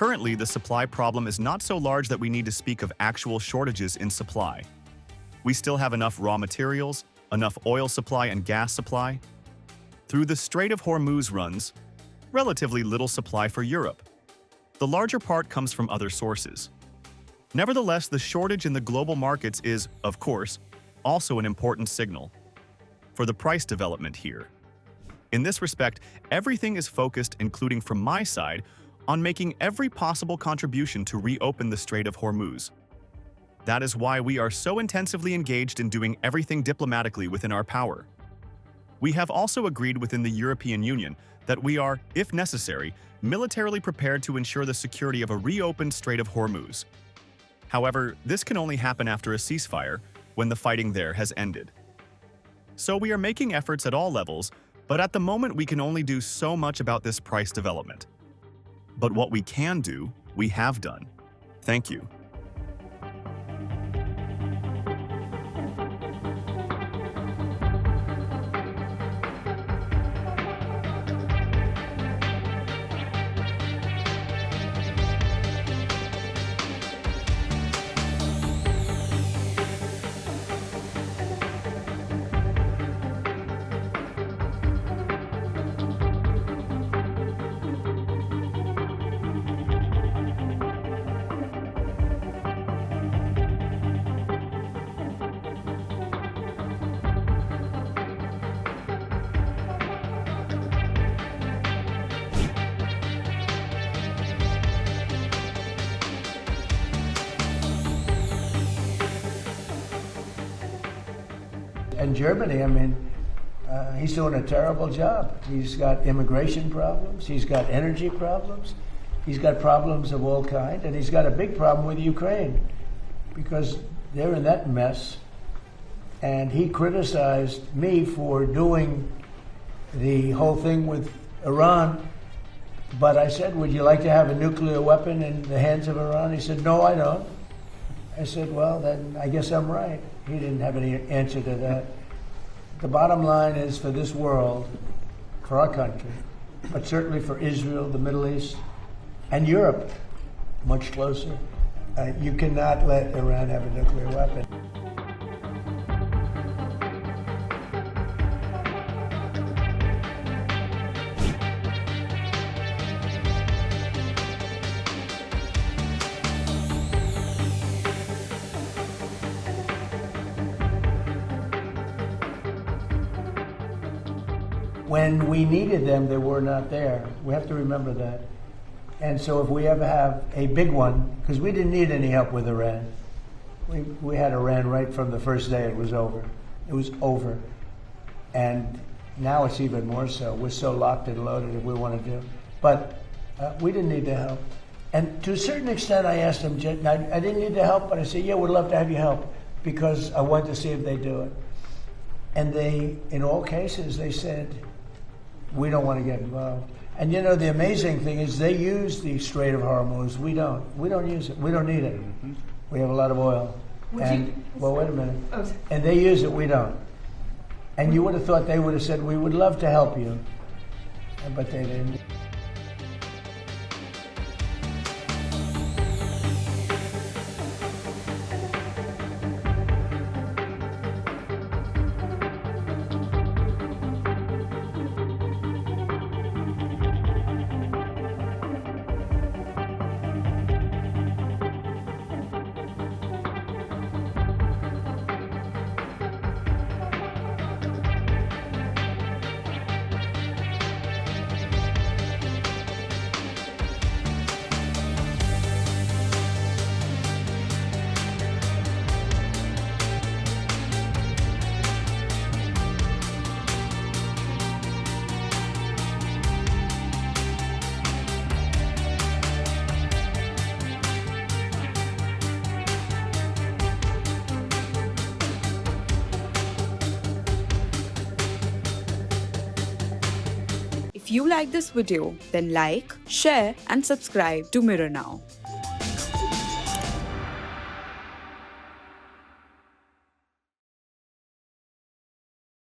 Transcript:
Currently, the supply problem is not so large that we need to speak of actual shortages in supply. We still have enough raw materials, enough oil supply and gas supply. Through the Strait of Hormuz runs relatively little supply for Europe. The larger part comes from other sources. Nevertheless, the shortage in the global markets is, of course, also an important signal for the price development here. In this respect, everything is focused, including from my side, on making every possible contribution to reopen the Strait of Hormuz. That is why we are so intensively engaged in doing everything diplomatically within our power. We have also agreed within the European Union that we are, if necessary, militarily prepared to ensure the security of a reopened Strait of Hormuz. However, this can only happen after a ceasefire, when the fighting there has ended. So we are making efforts at all levels, but at the moment we can only do so much about this price development. But what we can do, we have done. Thank you. And Germany, I mean, he's doing a terrible job. He's got immigration problems, he's got energy problems, he's got problems of all kinds, and he's got a big problem with Ukraine because they're in that mess. And he criticized me for doing the whole thing with Iran. But I said, would you like to have a nuclear weapon in the hands of Iran? He said, no, I don't. I said, well, then I guess I'm right. He didn't have any answer to that. The bottom line is for this world, for our country, but certainly for Israel, the Middle East, and Europe, much closer, you cannot let Iran have a nuclear weapon. When we needed them, they were not there. We have to remember that. And so if we ever have a big one, because we didn't need any help with Iran. We had Iran right from the first day it was over. It was over. And now it's even more so. We're so locked and loaded if we want to do. But we didn't need the help. And to a certain extent, I asked them, I didn't need the help, but I said, yeah, we'd love to have you help because I wanted to see if they do it. And they, in all cases, they said, we don't want to get involved. And you know, the amazing thing is they use the Strait of Hormuz. We don't. We don't use it. We don't need it. Mm-hmm. We have a lot of oil. Well, wait a minute. Oh. And they use it. We don't. And you would have thought they would have said, we would love to help you. But they didn't. If you like this video, then like, share and subscribe to Mirror Now.